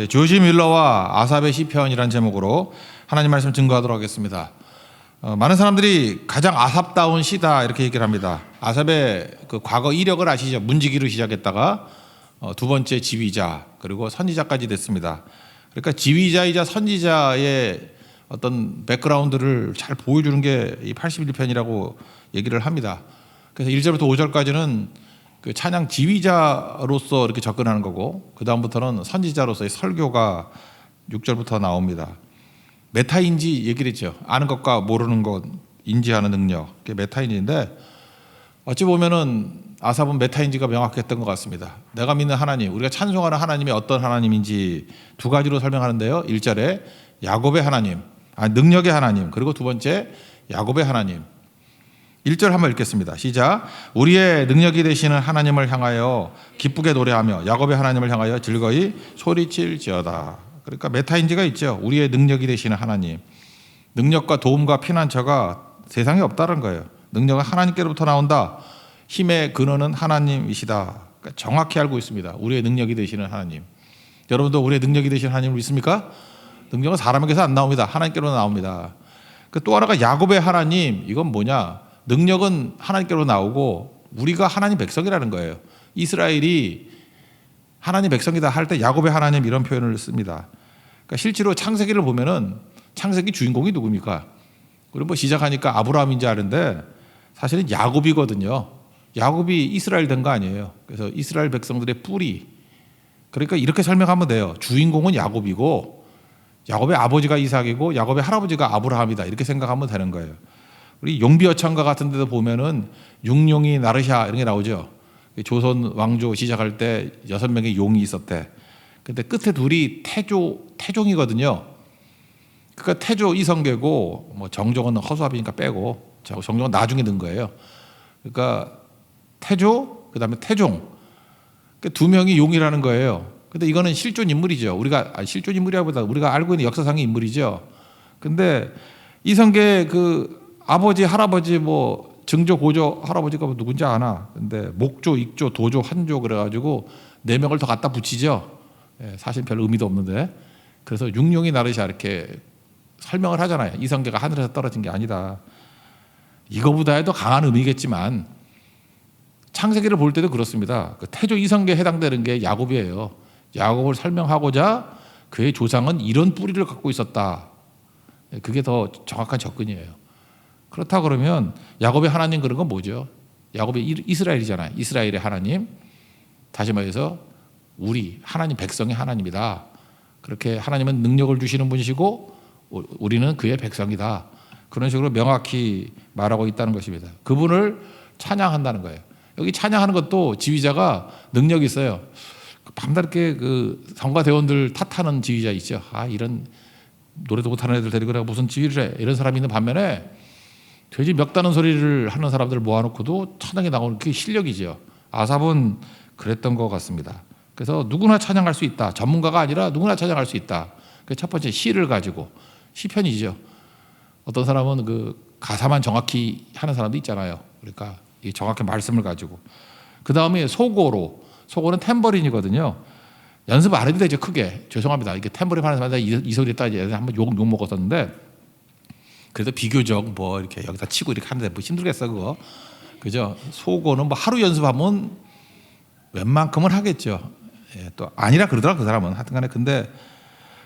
조지 밀러와 아삽의 시편이라는 제목으로 하나님 말씀 증거하도록 하겠습니다. 많은 사람들이 가장 아삽다운 시다 이렇게 얘기를 합니다. 아삽의 그 과거 이력을 아시죠? 문지기로 시작했다가 두 번째 지휘자 그리고 선지자까지 됐습니다. 그러니까 지휘자이자 선지자의 어떤 백그라운드를 잘 보여주는 게 이 81편이라고 얘기를 합니다. 그래서 1절부터 5절까지는 그 찬양 지휘자로서 이렇게 접근하는 거고, 그 다음부터는 선지자로서의 설교가 6절부터 나옵니다. 메타인지 얘기를 했죠. 아는 것과 모르는 것 인지하는 능력, 그게 메타인지인데, 어찌 보면은 아삽은 메타인지가 명확했던 것 같습니다. 내가 믿는 하나님, 우리가 찬송하는 하나님이 어떤 하나님인지 두 가지로 설명하는데요. 1절에 야곱의 하나님, 능력의 하나님, 그리고 두 번째 야곱의 하나님. 1절 한번 읽겠습니다. 시작. 우리의 능력이 되시는 하나님을 향하여 기쁘게 노래하며 야곱의 하나님을 향하여 즐거이 소리칠지어다. 그러니까 메타인지가 있죠. 우리의 능력이 되시는 하나님. 능력과 도움과 피난처가 세상에 없다는 거예요. 능력은 하나님께로부터 나온다. 힘의 근원은 하나님이시다. 그러니까 정확히 알고 있습니다. 우리의 능력이 되시는 하나님. 여러분도 우리의 능력이 되시는 하나님을 믿습니까? 능력은 사람에게서 안 나옵니다. 하나님께로 나옵니다. 또 하나가 야곱의 하나님. 이건 뭐냐? 능력은 하나님께로 나오고 우리가 하나님 백성이라는 거예요. 이스라엘이 하나님 백성이다 할 때 야곱의 하나님 이런 표현을 씁니다. 그러니까 실제로 창세기를 보면은 창세기 주인공이 누굽니까? 우리 뭐 시작하니까 아브라함인지 아는데 사실은 야곱이거든요. 야곱이 이스라엘 된 거 아니에요. 그래서 이스라엘 백성들의 뿌리. 그러니까 이렇게 설명하면 돼요. 주인공은 야곱이고 야곱의 아버지가 이삭이고 야곱의 할아버지가 아브라함이다. 이렇게 생각하면 되는 거예요. 우리 용비어천가 같은 데도 보면은 육룡이 나르샤 이런 게 나오죠. 조선 왕조 시작할 때 6명의 용이 있었대. 근데 끝에 둘이 태종이거든요. 그러니까 태조 이성계고 뭐 정종은 허수아비니까 빼고 정종은 나중에 든 거예요. 그러니까 태조 그다음에 태종. 그러니까 두 명이 용이라는 거예요. 근데 이거는 실존 인물이죠. 실존 인물이라보다 우리가 알고 있는 역사상의 인물이죠. 근데 이성계 그 아버지, 할아버지, 뭐 증조, 고조, 할아버지가 뭐 누군지 아나. 근데 목조, 익조, 도조, 한조 그래가지고 4명을 더 갖다 붙이죠. 사실 별 의미도 없는데. 그래서 육룡이 나르샤 이렇게 설명을 하잖아요. 이성계가 하늘에서 떨어진 게 아니다. 이거보다 해도 강한 의미겠지만 창세기를 볼 때도 그렇습니다. 그 태조 이성계에 해당되는 게 야곱이에요. 야곱을 설명하고자 그의 조상은 이런 뿌리를 갖고 있었다. 그게 더 정확한 접근이에요. 그렇다 그러면 야곱의 하나님 그런 건 뭐죠? 야곱의 이스라엘이잖아요. 이스라엘의 하나님. 다시 말해서 우리 하나님 백성의 하나님이다. 그렇게 하나님은 능력을 주시는 분이시고 우리는 그의 백성이다. 그런 식으로 명확히 말하고 있다는 것입니다. 그분을 찬양한다는 거예요. 여기 찬양하는 것도 지휘자가 능력이 있어요. 밤낮게 그 성가 대원들 탓하는 지휘자 있죠. 이런 노래도 못하는 애들 데리고 내가 무슨 지휘를 해. 이런 사람이 있는 반면에 돼지 멱다는 소리를 하는 사람들을 모아놓고도 찬양에 나오는 그게 실력이죠. 아삽은 그랬던 것 같습니다. 그래서 누구나 찬양할 수 있다. 전문가가 아니라 누구나 찬양할 수 있다. 첫 번째 시를 가지고 시편이죠. 어떤 사람은 그 가사만 정확히 하는 사람도 있잖아요. 그러니까 이 정확히 말씀을 가지고. 그 다음에 소고는 탬버린이거든요. 연습 안 해도 되죠. 크게. 죄송합니다. 이게 탬버린 하는 사람마다 이 소리 했다 이제 한번 욕 먹었었는데. 그래도 비교적 뭐 이렇게 여기다 치고 이렇게 하는데 뭐 힘들겠어 그거. 그죠? 소고는 뭐 하루 연습하면 웬만큼은 하겠죠. 또 아니라 그러더라 그 사람은. 하여튼간에 근데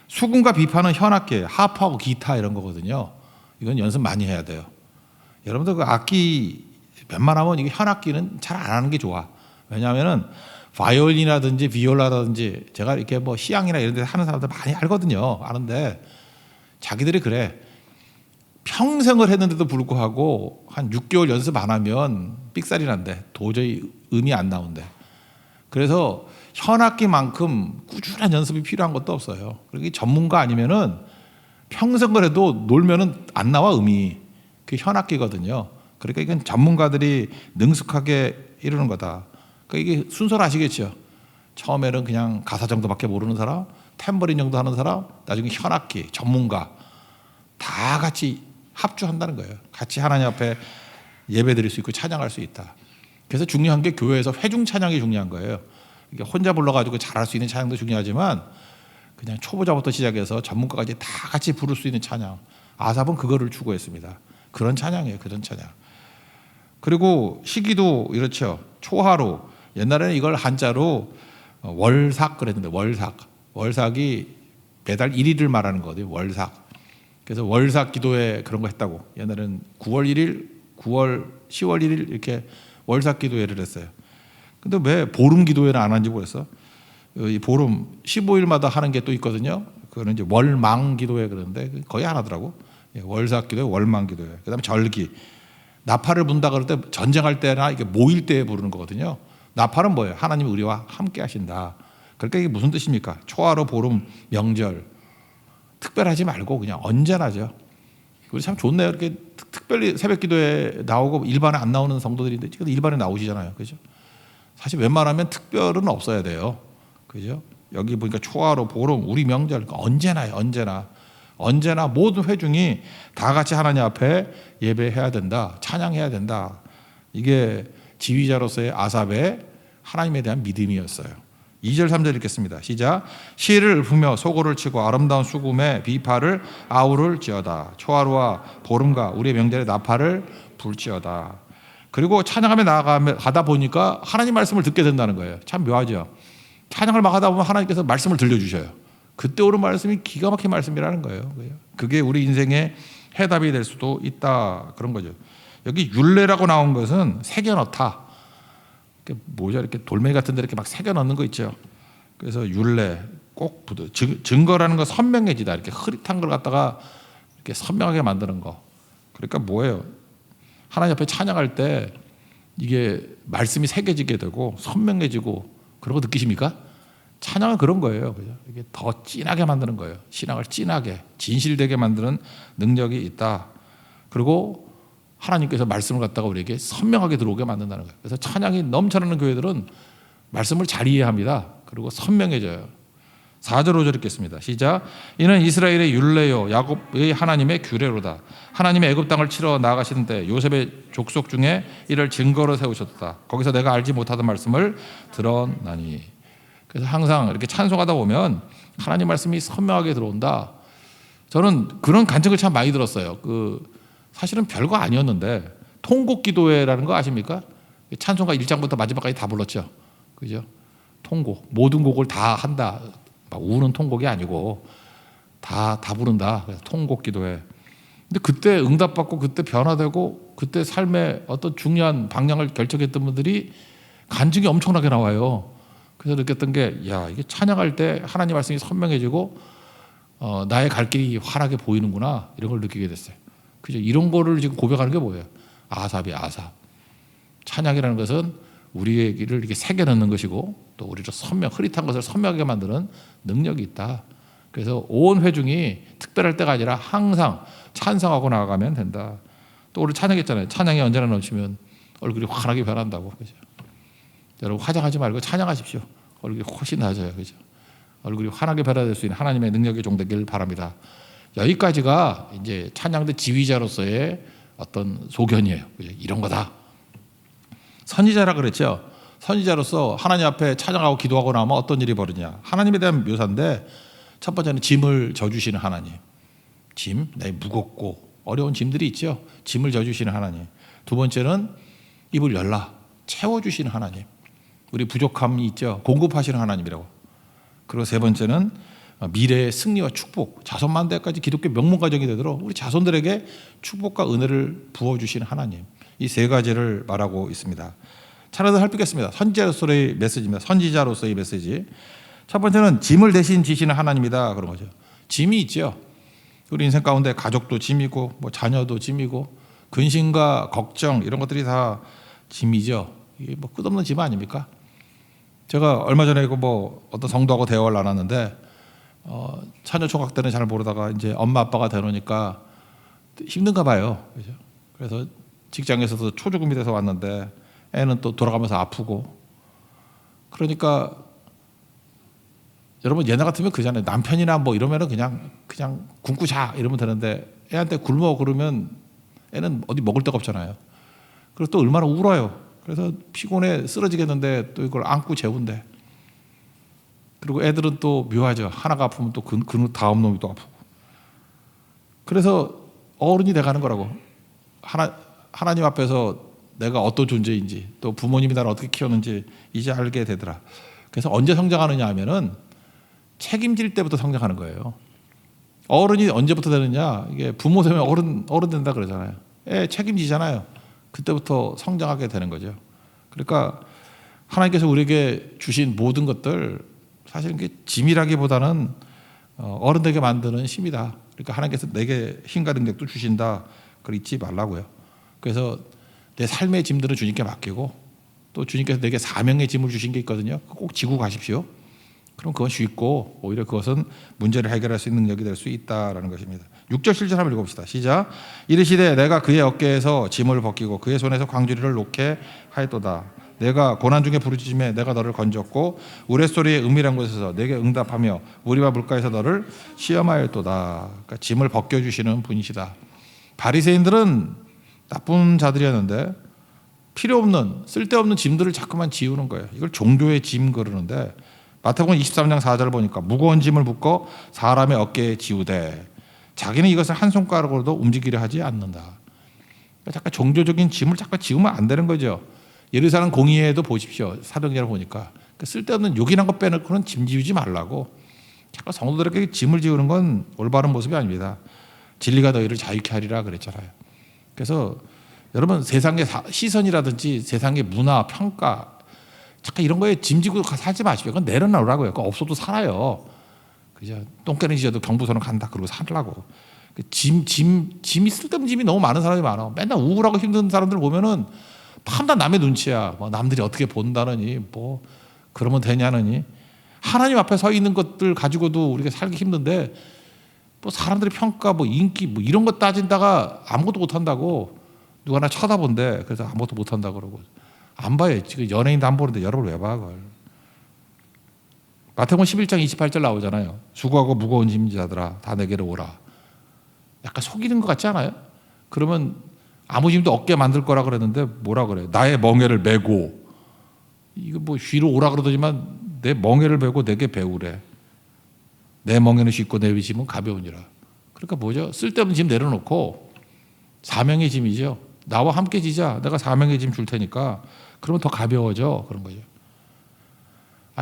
수군과 비파는 현악기, 하프하고 기타 이런 거거든요. 이건 연습 많이 해야 돼요. 여러분들 그 악기 웬만하면 이게 현악기는 잘 안 하는 게 좋아. 왜냐하면은 바이올린이라든지 비올라라든지 제가 이렇게 뭐 시향이나 이런 데 하는 사람들 많이 알거든요. 아는데 자기들이 그래. 평생을 했는데도 불구하고 한 6개월 연습 안 하면 삑살이 난대. 도저히 음이 안 나온대. 그래서 현악기만큼 꾸준한 연습이 필요한 것도 없어요. 그리고 전문가 아니면은 평생을 해도 놀면은 안 나와 음이. 그게 현악기거든요. 그러니까 이건 전문가들이 능숙하게 이루는 거다. 그러니까 이게 순서를 아시겠죠. 처음에는 그냥 가사 정도밖에 모르는 사람, 탬버린 정도 하는 사람, 나중에 현악기, 전문가 다 같이 합주한다는 거예요. 같이 하나님 앞에 예배드릴 수 있고 찬양할 수 있다. 그래서 중요한 게 교회에서 회중 찬양이 중요한 거예요. 혼자 불러가지고 잘할 수 있는 찬양도 중요하지만 그냥 초보자부터 시작해서 전문가까지 다 같이 부를 수 있는 찬양. 아삽은 그거를 추구했습니다. 그런 찬양이에요. 그런 찬양. 그리고 시기도 이렇죠. 초하루. 옛날에는 이걸 한자로 월삭 그랬는데 월삭이 매달 1일을 말하는 거거든요. 월삭. 그래서 월삭 기도회 그런 거 했다고. 옛날에는 9월 1일, 10월 1일 이렇게 월삭 기도회를 했어요. 근데 왜 보름 기도회를 안 하는지 모르겠어. 이 보름 15일마다 하는 게 또 있거든요. 그거는 이제 월망 기도회 그러는데 거의 안 하더라고. 월삭 기도회, 월망 기도회. 그다음에 절기. 나팔을 분다 그럴 때 전쟁할 때나 이게 모일 때 부르는 거거든요. 나팔은 뭐예요? 하나님이 우리와 함께 하신다. 그러니까 이게 무슨 뜻입니까? 초하루, 보름, 명절 특별하지 말고 그냥 언제나죠. 우리 참 좋네요. 이렇게 특별히 새벽 기도에 나오고 일반에 안 나오는 성도들인데 지금 일반에 나오시잖아요. 그죠? 사실 웬만하면 특별은 없어야 돼요. 그죠? 여기 보니까 초하루, 보름, 우리 명절 그러니까 언제나요. 언제나 모든 회중이 다 같이 하나님 앞에 예배해야 된다. 찬양해야 된다. 이게 지휘자로서의 아삽의 하나님에 대한 믿음이었어요. 2절 3절 읽겠습니다. 시작. 시를 읊으며 소고를 치고 아름다운 수금에 비파를 아우를 지어다. 초하루와 보름과 우리의 명절에 나팔을 불지어다. 그리고 찬양하며 나아가다 보니까 하나님 말씀을 듣게 된다는 거예요. 참 묘하죠. 찬양을 막 하다 보면 하나님께서 말씀을 들려주셔요. 그때 오는 말씀이 기가 막힌 말씀이라는 거예요. 그게 우리 인생의 해답이 될 수도 있다. 그런 거죠. 여기 율례라고 나온 것은 새겨넣다. 뭐죠? 이렇게 돌멩이 같은 데 이렇게 막 새겨넣는 거 있죠. 그래서 율례 꼭 증거라는 건 선명해지다. 이렇게 흐릿한 걸 갖다가 이렇게 선명하게 만드는 거. 그러니까 뭐예요? 하나님 앞에 찬양할 때 이게 말씀이 새겨지게 되고 선명해지고 그런 거 느끼십니까? 찬양은 그런 거예요. 그죠? 이게 더 진하게 만드는 거예요. 신앙을 진하게, 진실되게 만드는 능력이 있다. 그리고 하나님께서 말씀을 갖다가 우리에게 선명하게 들어오게 만든다는 거예요. 그래서 찬양이 넘쳐나는 교회들은 말씀을 잘 이해합니다. 그리고 선명해져요. 4절 5절 읽겠습니다. 시작. 이는 이스라엘의 율례요 야곱의 하나님의 규례로다. 하나님의 애굽 땅을 치러 나가시는데 요셉의 족속 중에 이를 증거로 세우셨다. 거기서 내가 알지 못하던 말씀을 들었나니. 그래서 항상 이렇게 찬송하다 보면 하나님 말씀이 선명하게 들어온다. 저는 그런 간증을 참 많이 들었어요. 사실은 별거 아니었는데 통곡 기도회라는 거 아십니까? 찬송가 1장부터 마지막까지 다 불렀죠. 그죠? 통곡. 모든 곡을 다 한다. 막 우는 통곡이 아니고 다 부른다. 그래서 통곡 기도회. 근데 그때 응답받고 그때 변화되고 그때 삶의 어떤 중요한 방향을 결정했던 분들이 간증이 엄청나게 나와요. 그래서 느꼈던 게, 이게 찬양할 때 하나님 말씀이 선명해지고 나의 갈 길이 환하게 보이는구나 이런 걸 느끼게 됐어요. 그죠? 이런 거를 지금 고백하는 게 뭐예요? 아삽. 찬양이라는 것은 우리의 길을 이렇게 새겨넣는 것이고 또 우리를 흐릿한 것을 선명하게 만드는 능력이 있다. 그래서 온 회중이 특별할 때가 아니라 항상 찬성하고 나아가면 된다. 또 우리 찬양했잖아요. 찬양이 언제나 넘치면 얼굴이 환하게 변한다고. 그죠? 여러분 화장하지 말고 찬양하십시오. 얼굴이 훨씬 나아져요. 그죠? 얼굴이 환하게 변화될 수 있는 하나님의 능력이 종되길 바랍니다. 여기까지가 이제 찬양대 지휘자로서의 어떤 소견이에요. 그죠? 이런 거다. 선지자라 그랬죠. 선지자로서 하나님 앞에 찬양하고 기도하고 나면 어떤 일이 벌어지냐. 하나님에 대한 묘사인데 첫 번째는 짐을 져주시는 하나님. 짐, 무겁고 어려운 짐들이 있죠. 짐을 져주시는 하나님. 두 번째는 입을 열라. 채워주시는 하나님. 우리 부족함이 있죠. 공급하시는 하나님이라고. 그리고 세 번째는 미래의 승리와 축복. 자손만대까지 기독교 명문 가정이 되도록 우리 자손들에게 축복과 은혜를 부어주시는 하나님. 이 세 가지를 말하고 있습니다. 차례로 살피겠습니다. 선지자로서의 메시지입니다. 선지자로서의 메시지. 첫 번째는 짐을 대신 지시는 하나님이다. 그런 거죠. 짐이 있죠. 우리 인생 가운데 가족도 짐이고 자녀도 짐이고 근심과 걱정 이런 것들이 다 짐이죠. 이게 끝없는 짐 아닙니까? 제가 얼마 전에 어떤 성도하고 대화를 나눴는데 자녀 총각 때는 잘 모르다가 이제 엄마 아빠가 되놓으니까 힘든가 봐요. 그죠? 그래서 직장에서도 초주금이 돼서 왔는데 애는 또 돌아가면서 아프고 그러니까 여러분 옛날 같으면 그잖아요. 남편이나 이러면은 그냥 굶고 자 이러면 되는데 애한테 굶어 그러면 애는 어디 먹을 데가 없잖아요. 그래서 또 얼마나 울어요. 그래서 피곤해 쓰러지겠는데 또 이걸 안고 재운대. 그리고 애들은 또 묘하죠. 하나가 아프면 또 그 다음 놈이 또 아프고. 그래서 어른이 돼가는 거라고. 하나님 앞에서 내가 어떤 존재인지, 또 부모님이 나를 어떻게 키웠는지 이제 알게 되더라. 그래서 언제 성장하느냐 하면은 책임질 때부터 성장하는 거예요. 어른이 언제부터 되느냐? 이게 부모 되면 어른 된다 그러잖아요. 책임지잖아요. 그때부터 성장하게 되는 거죠. 그러니까 하나님께서 우리에게 주신 모든 것들 사실 이게 짐이라기보다는 어른 되게 만드는 힘이다. 그러니까 하나님께서 내게 힘과 능력도 주신다. 그걸 잊지 말라고요. 그래서 내 삶의 짐들은 주님께 맡기고 또 주님께서 내게 사명의 짐을 주신 게 있거든요. 꼭 지고 가십시오. 그럼 그건 쉽고 오히려 그것은 문제를 해결할 수 있는 능력이 될 수 있다라는 것입니다. 6절 7절 한번 읽어봅시다. 시작. 이르시되 내가 그의 어깨에서 짐을 벗기고 그의 손에서 광주리를 놓게 하였도다. 내가 고난 중에 부르짖음에 내가 너를 건졌고 우레소리의 은밀한 곳에서 내게 응답하며 우리와 물가에서 너를 시험하였도다. 그러니까 짐을 벗겨주시는 분이시다. 바리새인들은 나쁜 자들이었는데 필요 없는 쓸데없는 짐들을 자꾸만 지우는 거예요. 이걸 종교의 짐 그러는데 마태복음 23장 4절을 보니까 무거운 짐을 묶어 사람의 어깨에 지우되 자기는 이것을 한 손가락으로도 움직이려 하지 않는다. 그러니까 잠깐 종교적인 짐을 잠깐 지우면 안 되는 거죠. 예루살렘 공의회도 보십시오. 사도행전을 보니까 쓸데없는 요긴한 거 빼놓고는 짐 지우지 말라고. 잠깐 성도들에게 짐을 지우는 건 올바른 모습이 아닙니다. 진리가 너희를 자유케 하리라 그랬잖아요. 그래서 여러분 세상의 시선이라든지 세상의 문화, 평가 잠깐 이런 거에 짐지고 살지 마십시오. 그건 내려놓으라고요. 그거 없어도 살아요. 그죠? 똥개는 지어도 경부선은 간다. 그러고 살라고. 짐이 쓸데없는 짐이 너무 많은 사람이 많아. 맨날 우울하고 힘든 사람들 보면은 판단 남의 눈치야. 뭐 남들이 어떻게 본다느니 뭐 그러면 되냐느니 하나님 앞에 서 있는 것들 가지고도 우리가 살기 힘든데 뭐 사람들의 평가, 뭐 인기, 뭐 이런 거 따진다가 아무것도 못 한다고 누가 나 쳐다본대. 그래서 아무것도 못 한다 그러고 안 봐요. 지금 연예인도 안 보는데 여러분 왜 봐 그걸? 마태복음 11장 28절 나오잖아요. 수고하고 무거운 짐자들아 다 내게로 오라. 약간 속이는 것 같지 않아요? 그러면 아무 짐도 없게 만들 거라 그랬는데 뭐라 그래요? 나의 멍에를 메고 이거 뭐 쉬러 오라 그러더니만 내 멍에를 메고 내게 배우래. 내 멍에는 쉽고 내 짐은 가벼우니라. 그러니까 뭐죠? 쓸데없는 짐 내려놓고 사명의 짐이죠. 나와 함께 지자. 내가 사명의 짐 줄 테니까 그러면 더 가벼워져. 그런 거죠.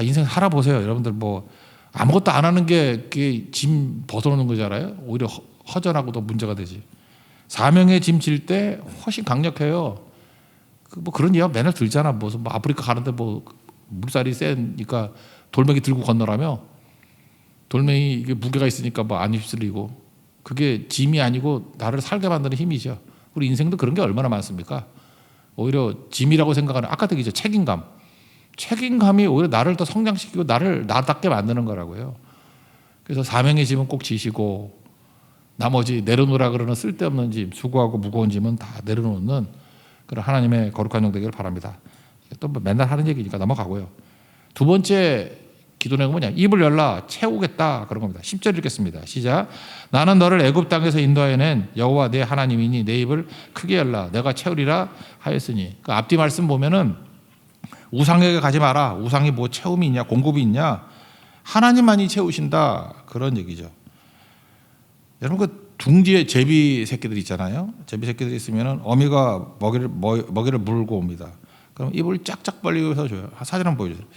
인생 살아보세요. 여러분들 뭐 아무것도 안 하는 게 그게 짐 벗어놓는 거잖아요. 오히려 허전하고 더 문제가 되지. 사명의 짐 질 때 훨씬 강력해요. 뭐 그런 이야기 맨날 들잖아. 무슨 뭐 아프리카 가는데 뭐 물살이 세니까 돌멩이 들고 건너라며. 돌멩이 이게 무게가 있으니까 뭐 안 휩쓸리고. 그게 짐이 아니고 나를 살게 만드는 힘이죠. 우리 인생도 그런 게 얼마나 많습니까? 오히려 짐이라고 생각하는 아까도 얘기죠. 책임감. 책임감이 오히려 나를 더 성장시키고 나를 나답게 만드는 거라고요. 그래서 사명의 짐은 꼭 지시고 나머지 내려놓으라 그러는 쓸데없는 짐, 수고하고 무거운 짐은 다 내려놓는 그런 하나님의 거룩한 영 되기를 바랍니다. 또 맨날 하는 얘기니까 넘어가고요. 두 번째 기도 내용은 뭐냐? 입을 열라 채우겠다 그런 겁니다. 10절 읽겠습니다. 시작. 나는 너를 애굽 땅에서 인도하여낸 여호와 내 하나님이니 내 입을 크게 열라 내가 채우리라 하였으니. 그 앞뒤 말씀 보면은 우상에게 가지 마라. 우상이 뭐 채움이 있냐 공급이 있냐. 하나님만이 채우신다 그런 얘기죠. 여러분 그 둥지에 제비 새끼들 있잖아요. 제비 새끼들이 있으면은 어미가 먹이를 물고 옵니다. 그럼 입을 쫙쫙 벌리고서 줘요. 사진 한번 보여주세요.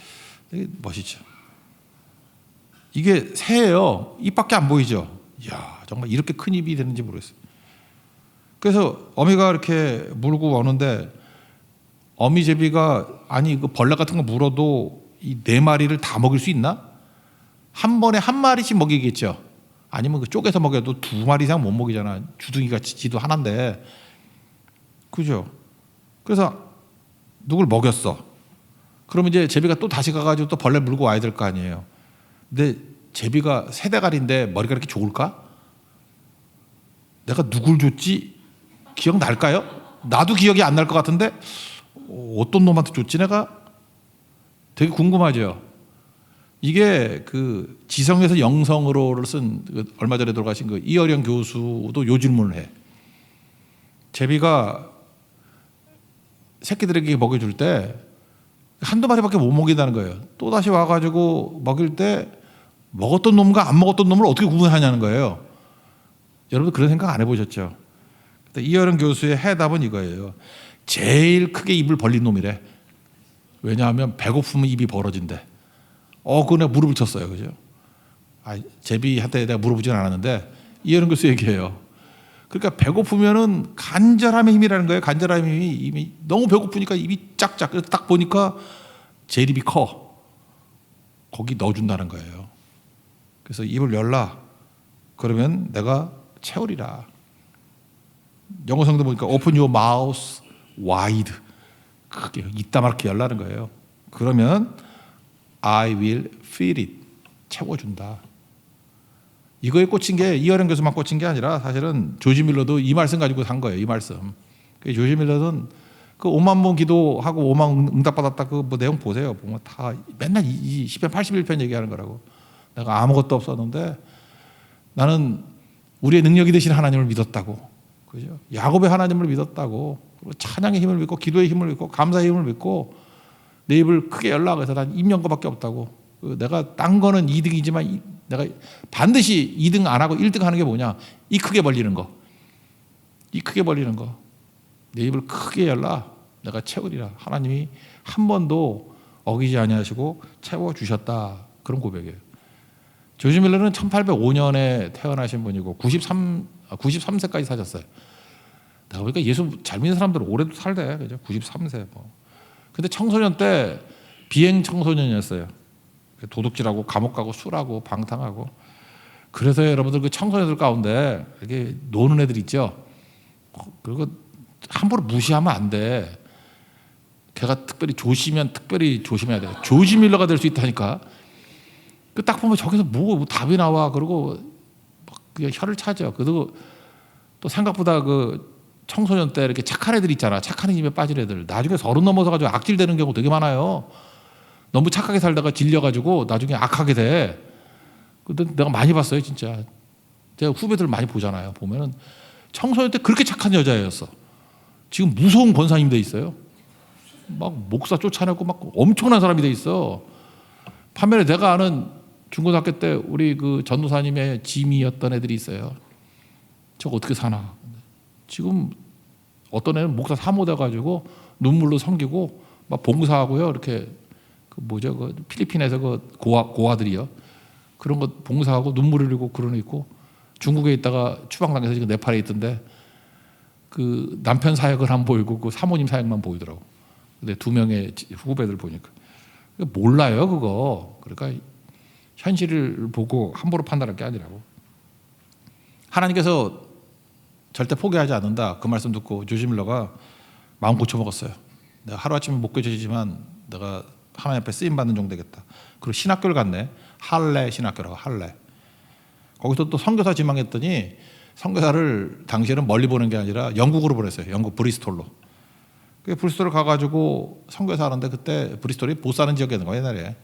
되게 멋있죠. 이게 새예요. 입밖에 안 보이죠. 이야 정말 이렇게 큰 입이 되는지 모르겠어요. 그래서 어미가 이렇게 물고 오는데 어미 제비가 아니 그 벌레 같은 거 물어도 이 네 마리를 다 먹일 수 있나? 한 번에 한 마리씩 먹이겠죠. 아니면 그 쪼개서 먹여도 두 마리 이상 못 먹이잖아. 주둥이가 지도 하나인데. 그죠? 그래서 누굴 먹였어. 그러면 이제 제비가 또 다시 가가지고 또 벌레 물고 와야 될 거 아니에요. 근데 제비가 새대가리인데 머리가 이렇게 좋을까? 내가 누굴 줬지? 기억날까요? 나도 기억이 안 날 것 같은데 어떤 놈한테 줬지 내가? 되게 궁금하죠. 이게 그 지성에서 영성으로를 쓴 얼마 전에 돌아가신 그 이어령 교수도 요 질문을 해. 제비가 새끼들에게 먹여줄 때 한두 마리밖에 못 먹인다는 거예요. 또 다시 와가지고 먹일 때 먹었던 놈과 안 먹었던 놈을 어떻게 구분하냐는 거예요. 여러분 그런 생각 안 해보셨죠? 이어른 교수의 해답은 이거예요. 제일 크게 입을 벌린 놈이래. 왜냐하면 배고프면 입이 벌어진대. 그거 내가 무릎을 쳤어요. 그죠? 제비한테 내가 물어보진 않았는데 이어른 교수 얘기해요. 그러니까 배고프면은 간절함의 힘이라는 거예요. 간절함의 힘이 이미 너무 배고프니까 입이 짝짝. 그래서 딱 보니까 제일 입이 커. 거기 넣어준다는 거예요. 그래서 입을 열라. 그러면 내가 채우리라. 영어 성도 보니까 open your mouth wide. 크게 이따만하게 열라는 거예요. 그러면 I will fill it. 채워준다. 이거에 꽂힌 게 이어른 교수만 꽂힌 게 아니라 사실은 조지 밀러도 이 말씀 가지고 산 거예요. 이 말씀. 조지 밀러는 그 5만 번 기도하고 5만 응답받았다 그 뭐 내용 보세요. 보면 다 맨날 이 시편 81편 얘기하는 거라고. 내가 아무것도 없었는데 나는 우리의 능력이 되신 하나님을 믿었다고. 그죠? 야곱의 하나님을 믿었다고. 그리고 찬양의 힘을 믿고 기도의 힘을 믿고 감사의 힘을 믿고 내 입을 크게 열라. 그래서 난 입 연 거밖에 없다고. 내가 딴 거는 2등이지만 내가 반드시 2등 안 하고 1등 하는 게 뭐냐? 이 크게 벌리는 거. 이 크게 벌리는 거. 내 입을 크게 열라. 내가 채우리라. 하나님이 한 번도 어기지 아니하시고 채워주셨다. 그런 고백이에요. 조지 밀러는 1805년에 태어나신 분이고 93세까지 사셨어요. 내가 보니까 예수 잘 믿는 사람들은 오래도 살대. 그죠? 93세. 뭐. 근데 청소년 때 비행 청소년이었어요. 도둑질하고 감옥 가고 술하고 방탕하고. 그래서 여러분들 그 청소년들 가운데 이렇게 노는 애들 있죠. 그리고 함부로 무시하면 안 돼. 걔가 특별히 특별히 조심해야 돼. 조지 밀러가 될 수 있다니까. 그 딱 보면 저기서 뭐 답이 나와. 그리고 막 혀를 차죠. 그리고 또 생각보다 그 청소년 때 이렇게 착한 애들 있잖아. 착한 힘에 빠진 애들. 나중에 30 넘어서 가지고 악질되는 경우 되게 많아요. 너무 착하게 살다가 질려가지고 나중에 악하게 돼. 근데 내가 많이 봤어요, 진짜. 제가 후배들 많이 보잖아요. 보면은 청소년 때 그렇게 착한 여자였어. 지금 무서운 권사님 돼 있어요. 막 목사 쫓아내고 막 엄청난 사람이 돼 있어. 반면에 내가 아는 중고등학교 때 우리 그 전도사님의 짐이었던 애들이 있어요. 저거 어떻게 사나. 지금 어떤 애는 목사 사모 돼가지고 눈물로 섬기고 막 봉사하고요. 이렇게 그 뭐죠? 그 필리핀에서 그 고아들이요. 그런 거 봉사하고 눈물 흘리고 그런 애 있고 중국에 있다가 추방당해서 지금 네팔에 있던데 그 남편 사역을 안 보이고 그 사모님 사역만 보이더라고. 근데 2명의 후배들 보니까 몰라요 그거. 그러니까 현실을 보고 함부로 판단할 게 아니라고. 하나님께서 절대 포기하지 않는다. 그 말씀 듣고 조지 밀러가 마음 고쳐먹었어요. 내가 하루아침에 못 고쳐지지만 내가 하나님 앞에 쓰임받는 종 되겠다. 그리고 신학교를 갔네. 할레 신학교라고. 할레. 거기서 또 선교사 지망했더니 선교사를 당시에는 멀리 보낸 게 아니라 영국으로 보냈어요. 영국 브리스톨로. 그 브리스톨을 가가지고 선교사 하는데 그때 브리스톨이 못 사는 지역이었는 거예요. 옛날에.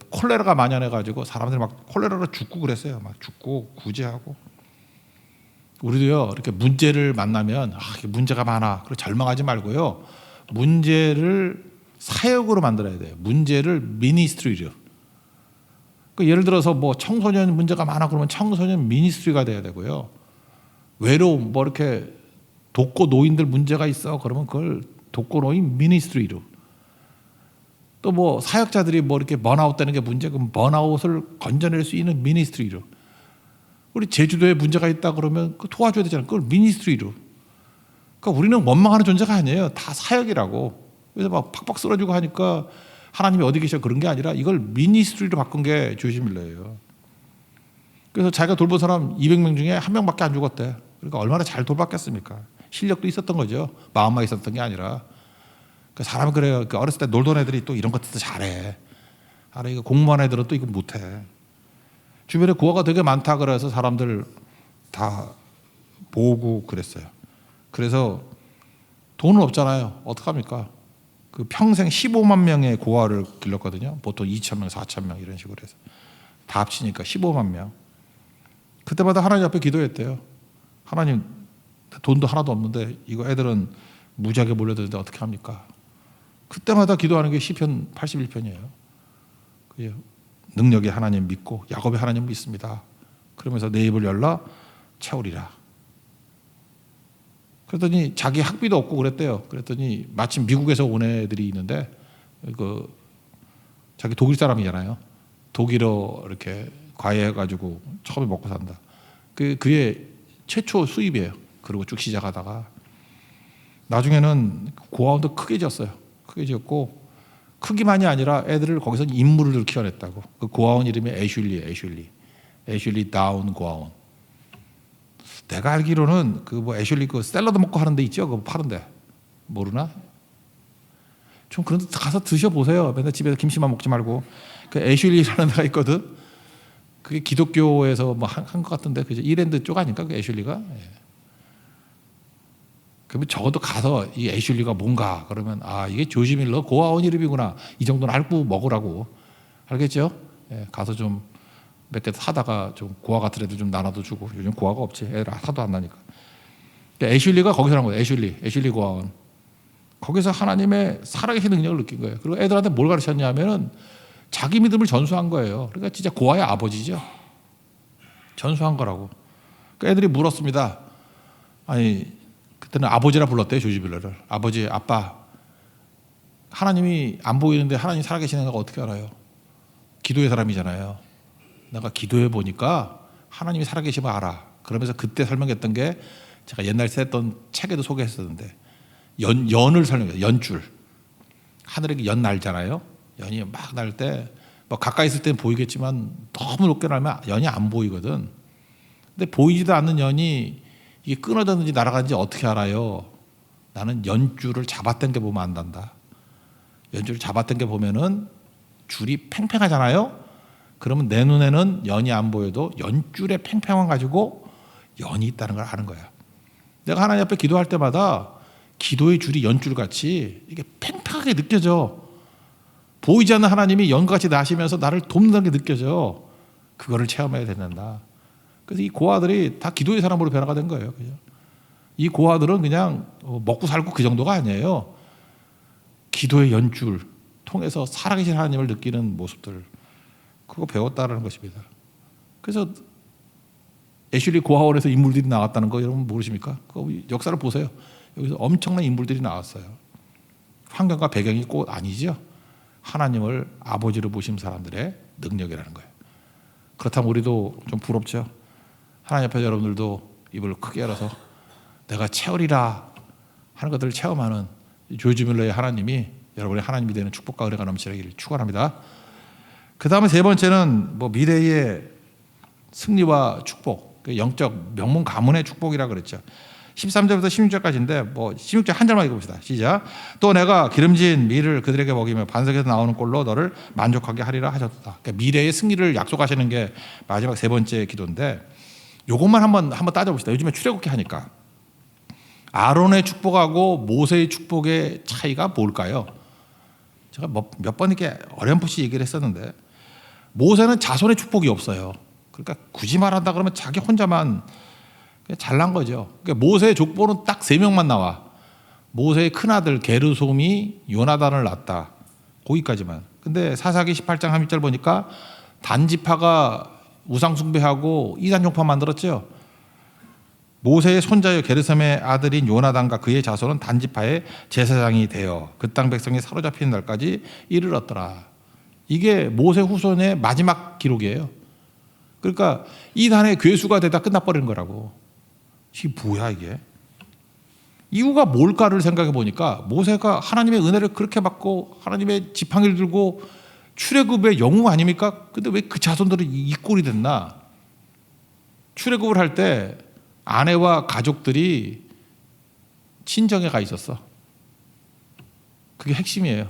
콜레라가 만연해가지고 사람들이 막 콜레라로 죽고 그랬어요. 막 죽고 구제하고. 우리도요 이렇게 문제를 만나면 이게 문제가 많아. 그리고 절망하지 말고요. 문제를 사역으로 만들어야 돼요. 문제를 미니스트리로. 그 예를 들어서 뭐 청소년 문제가 많아 그러면 청소년 미니스트리가 돼야 되고요. 외로움 뭐 이렇게 독거 노인들 문제가 있어 그러면 그걸 독거 노인 미니스트리로. 또 뭐 사역자들이 뭐 이렇게 번아웃 되는 게 문제 그럼 번아웃을 건져낼 수 있는 미니스트리로. 우리 제주도에 문제가 있다 그러면 그 도와줘야 되잖아요. 그걸 미니스트리로. 그러니까 우리는 원망하는 존재가 아니에요. 다 사역이라고. 그래서 막 팍팍 쓰러지고 하니까 하나님이 어디 계셔 그런 게 아니라 이걸 미니스트리로 바꾼 게 조지 밀러예요. 그래서 자기가 돌본 사람 200명 중에 1명밖에 안 죽었대. 그러니까 얼마나 잘 돌봤겠습니까? 실력도 있었던 거죠. 마음만 있었던 게 아니라. 그러니까 사람은 그래요. 그러니까 어렸을 때 놀던 애들이 또 이런 것들도 잘해. 이거 공부한 애들은 또 이거 못해. 주변에 고아가 되게 많다 그래서 사람들 다 보고 그랬어요. 그래서 돈은 없잖아요. 어떡합니까? 그 평생 15만 명의 고아를 길렀거든요. 보통 2,000명, 4,000명 이런 식으로 해서 다 합치니까 15만 명. 그때마다 하나님 앞에 기도했대요. 하나님 돈도 하나도 없는데 이거 애들은 무지하게 몰려드는데 어떻게 합니까? 그때마다 기도하는 게 시편 81편이에요. 능력의 하나님 믿고 야곱의 하나님 믿습니다. 그러면서 내 입을 열라 채우리라. 그랬더니 자기 학비도 없고 그랬대요. 그랬더니 마침 미국에서 온 애들이 있는데 자기 독일 사람이잖아요. 독일어 이렇게 과외해가지고 처음에 먹고 산다. 그의 최초 수입이에요. 그리고 쭉 시작하다가 나중에는 고아원도 크게 지었어요. 크게 지었고 크기만이 아니라 애들을 거기서 인물을 키워냈다고. 그 고아원 이름이 애슐리예요. 애슐리 다운 고아원. 내가 알기로는 애슐리 샐러드 먹고 하는 데 있죠. 그거 파는데 모르나? 좀 그런 데 가서 드셔보세요. 맨날 집에서 김치만 먹지 말고. 그 애슐리라는 데가 있거든. 그게 기독교에서 한 것 같은데 그죠? 이랜드 쪽 아닌가? 그 애슐리가? 예. 그러면 적어도 가서 이 애슐리가 뭔가 그러면 이게 조지 밀러 고아원 이름이구나. 이 정도는 알고 먹으라고. 알겠죠? 예, 가서 좀 몇 개 사다가 좀 고아 같은 애들 좀 나눠도 주고. 요즘 고아가 없지. 애들 사도 안 나니까. 애슐리가 거기서 난 거예요. 애슐리 고아원. 거기서 하나님의 살아계신 능력을 느낀 거예요. 그리고 애들한테 뭘 가르쳤냐면은 자기 믿음을 전수한 거예요. 그러니까 진짜 고아의 아버지죠. 전수한 거라고. 그러니까 애들이 물었습니다. 아니 그때는 아버지라 불렀대요. 조지 빌러를. 아버지, 아빠, 하나님이 안 보이는데 하나님 살아계시는 거 어떻게 알아요? 기도의 사람이잖아요. 내가 기도해 보니까 하나님이 살아계시면 알아. 그러면서 그때 설명했던 게 제가 옛날에 썼던 책에도 소개했었는데 연을 설명해요. 연줄. 하늘에 연 날잖아요. 연이 막 날 때 가까이 있을 때는 보이겠지만 너무 높게 날면 연이 안 보이거든. 근데 보이지도 않는 연이 이게 끊어졌는지 날아가는지 어떻게 알아요? 나는 연줄을 잡았던 게 보면 안단다. 연줄을 잡았던 게 보면은 줄이 팽팽하잖아요. 그러면 내 눈에는 연이 안 보여도 연줄의 팽팽함 가지고 연이 있다는 걸 아는 거야. 내가 하나님 앞에 기도할 때마다 기도의 줄이 연줄같이 이게 팽팽하게 느껴져. 보이지 않는 하나님이 연같이 나시면서 나를 돕는 게 느껴져. 그거를 체험해야 된다. 그래서 이 고아들이 다 기도의 사람으로 변화가 된 거예요. 그죠? 이 고아들은 그냥 먹고 살고 그 정도가 아니에요. 기도의 연줄 통해서 살아계신 하나님을 느끼는 모습들, 그거 배웠다는 것입니다. 그래서 애슐리 고아원에서 인물들이 나왔다는 거 여러분 모르십니까? 그 역사를 보세요. 여기서 엄청난 인물들이 나왔어요. 환경과 배경이 꼭 아니죠. 하나님을 아버지로 보신 사람들의 능력이라는 거예요. 그렇다면 우리도 좀 부럽죠. 하나님 앞에 여러분들도 입을 크게 열어서 내가 채우리라 하는 것들을 체험하는 조지 밀러의 하나님이 여러분의 하나님이 되는 축복과 은혜가 넘치기를 축원합니다. 그 다음에 세 번째는 미래의 승리와 축복, 영적 명문 가문의 축복이라 그랬죠. 13절부터 16절까지인데 16절 한 절만 읽어봅시다. 시작. 또 내가 기름진 밀을 그들에게 먹이며 반석에서 나오는 꼴로 너를 만족하게 하리라 하셨다. 그러니까 미래의 승리를 약속하시는 게 마지막 세 번째 기도인데 요것만 한번 따져봅시다. 요즘에 출애굽기 하니까 아론의 축복하고 모세의 축복의 차이가 뭘까요? 제가 몇 번 이렇게 어렴풋이 얘기를 했었는데 모세는 자손의 축복이 없어요. 그러니까 굳이 말한다 그러면 자기 혼자만 잘난 거죠. 그러니까 모세의 족보는 딱 3명만 나와. 모세의 큰아들 게르솜이 요나단을 낳았다. 거기까지만. 근데 사사기 18장 30절 보니까 단지파가 우상숭배하고 이단종파 만들었죠. 모세의 손자여 게르솜의 아들인 요나단과 그의 자손은 단지파의 제사장이 되어 그 땅 백성이 사로잡히는 날까지 이르렀더라. 이게 모세 후손의 마지막 기록이에요. 그러니까 이단의 괴수가 되다 끝나버리는 거라고. 이게 뭐야 이게? 이유가 뭘까를 생각해 보니까 모세가 하나님의 은혜를 그렇게 받고 하나님의 지팡이를 들고 출애굽의 영웅 아닙니까? 근데 왜 그 자손들이 이 꼴이 됐나? 출애굽을 할 때 아내와 가족들이 친정에 가 있었어. 그게 핵심이에요.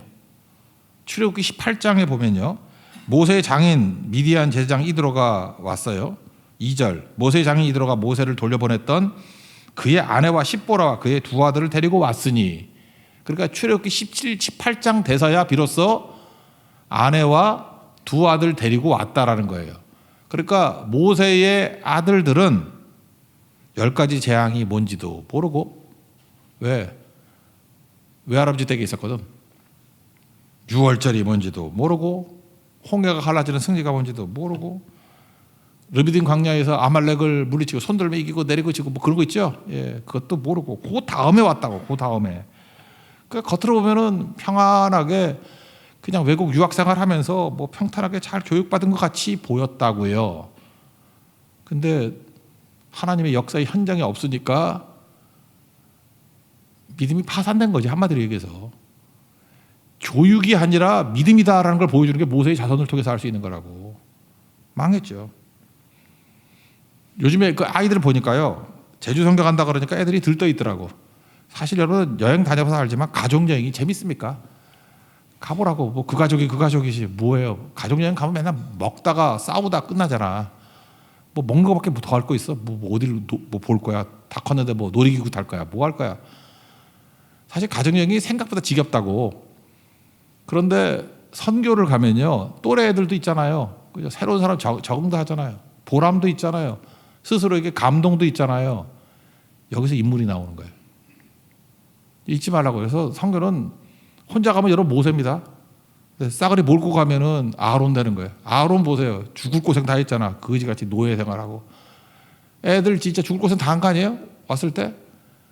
출애굽기 18장에 보면요. 모세의 장인 미디안 제사장 이드로가 왔어요. 2절. 모세의 장인 이드로가 모세를 돌려보냈던 그의 아내와 십보라와 그의 두 아들을 데리고 왔으니, 그러니까 출애굽기 18장 돼서야 비로소 아내와 두 아들 데리고 왔다라는 거예요. 그러니까 모세의 아들들은 10가지 재앙이 뭔지도 모르고 왜 할아버지 댁에 있었거든. 유월절이 뭔지도 모르고 홍해가 갈라지는 승리가 뭔지도 모르고 르비딘 광야에서 아말렉을 물리치고 손들며 이기고 내리고 지고 뭐 그런 거 있죠. 예, 그것도 모르고 그 다음에 왔다고. 그 다음에. 그러니까 겉으로 보면은 평안하게 그냥 외국 유학 생활하면서 뭐 평탄하게 잘 교육받은 것 같이 보였다고요. 근데 하나님의 역사의 현장이 없으니까 믿음이 파산된 거지, 한마디로 얘기해서. 교육이 아니라 믿음이다라는 걸 보여주는 게 모세의 자손을 통해서 할 수 있는 거라고. 망했죠. 요즘에 그 아이들을 보니까요, 제주 성경 간다 그러니까 애들이 들떠 있더라고. 사실 여러분 여행 다녀봐서 알지만 가족 여행이 재밌습니까? 가보라고. 뭐 그 가족이지 뭐예요? 가족 여행 가면 맨날 먹다가 싸우다 끝나잖아. 뭐 먹는 거밖에 더 할 거 있어? 뭐 어디를 뭐 볼 거야? 다 컸는데 뭐 놀이기구 탈 거야? 뭐 할 거야? 사실 가족 여행이 생각보다 지겹다고. 그런데 선교를 가면요, 또래 애들도 있잖아요. 그죠? 새로운 사람 적응도 하잖아요. 보람도 있잖아요. 스스로에게 감동도 있잖아요. 여기서 인물이 나오는 거예요. 잊지 말라고. 그래서 선교는 혼자 가면 여러분 모세입니다. 싸그리 몰고 가면은 아론 되는 거예요. 아론 보세요. 죽을 고생 다 했잖아. 거지같이 노예 생활하고. 애들 진짜 죽을 고생 다 한 거 아니에요? 왔을 때?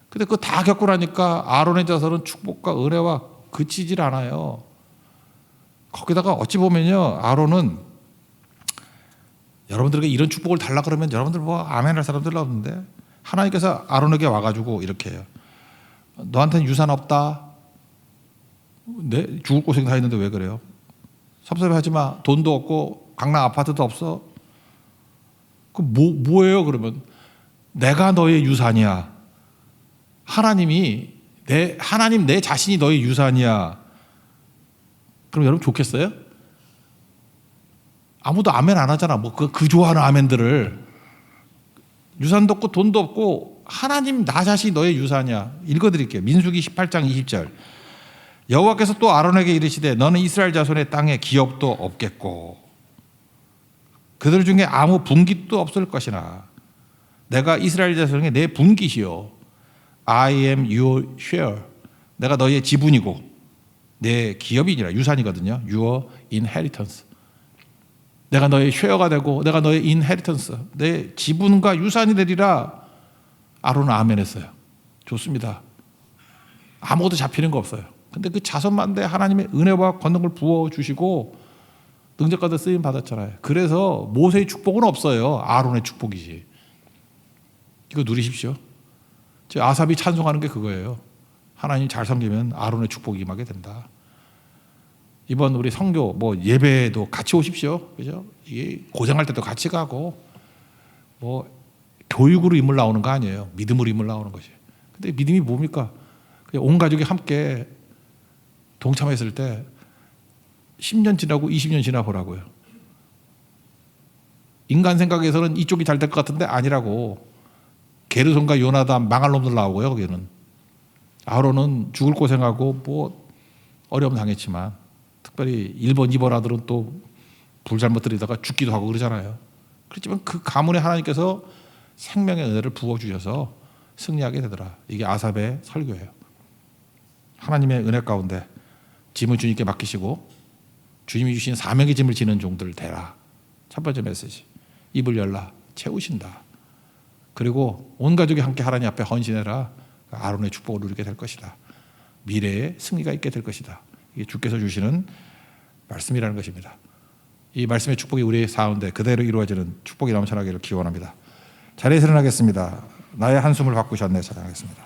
근데 그거 다 겪고 나니까 아론의 자손은 축복과 은혜와 그치질 않아요. 거기다가 어찌 보면요, 아론은 여러분들에게 이런 축복을 달라 그러면 여러분들 뭐 아멘 할 사람들 없는데 하나님께서 아론에게 와가지고 이렇게 해요. 너한테는 유산 없다. 네? 죽을 고생 다 했는데 왜 그래요? 섭섭해하지 마. 돈도 없고 강남 아파트도 없어. 그 뭐예요 그러면? 내가 너의 유산이야. 하나님 내 자신이 너의 유산이야. 그럼 여러분 좋겠어요? 아무도 아멘 안 하잖아. 뭐 그 좋아하는 아멘들을. 유산도 없고 돈도 없고 하나님 나 자신이 너의 유산이야. 읽어드릴게요. 민수기 18장 20절. 여호와께서 또 아론에게 이르시되 너는 이스라엘 자손의 땅에 기업도 없겠고 그들 중에 아무 분깃도 없을 것이나 내가 이스라엘 자손에게 내 분깃이요 I am your share. 내가 너의 지분이고 내 기업이니라. 유산이거든요. Your inheritance. 내가 너의 쉐어가 되고 내가 너의 inheritance, 내 지분과 유산이 되리라. 아론은 아멘 했어요. 좋습니다. 아무것도 잡히는 거 없어요. 근데 그 자손만대 하나님의 은혜와 권능을 부어주시고 능력가도 쓰임 받았잖아요. 그래서 모세의 축복은 없어요. 아론의 축복이지. 이거 누리십시오. 아삽이 찬송하는 게 그거예요. 하나님 잘 섬기면 아론의 축복이 임하게 된다. 이번 우리 선교 뭐 예배도 같이 오십시오. 그죠? 이게 고생할 때도 같이 가고 뭐 교육으로 인물 나오는 거 아니에요. 믿음으로 인물 나오는 것이. 근데 믿음이 뭡니까? 그냥 온 가족이 함께 동참했을 때 10년 지나고 20년 지나 보라고요. 인간 생각에서는 이쪽이 잘 될 것 같은데 아니라고. 게르손과 요나단 망할 놈들 나오고요. 거기는 아론은 죽을 고생하고 뭐 어려움 당했지만 특별히 1번, 2번 아들은 또 불잘못 들이다가 죽기도 하고 그러잖아요. 그렇지만 그 가문에 하나님께서 생명의 은혜를 부어주셔서 승리하게 되더라. 이게 아삽의 설교예요. 하나님의 은혜 가운데 짐을 주님께 맡기시고 주님이 주신 사명의 짐을 지는 종들 되라. 첫 번째 메시지. 입을 열라. 채우신다. 그리고 온 가족이 함께 하나님 앞에 헌신해라. 아론의 축복을 누리게 될 것이다. 미래에 승리가 있게 될 것이다. 이게 주께서 주시는 말씀이라는 것입니다. 이 말씀의 축복이 우리의 가운데 그대로 이루어지는 축복이 넘쳐나기를 기원합니다. 자리에서 일어나겠습니다. 나의 한숨을 바꾸셨네. 찬양하겠습니다.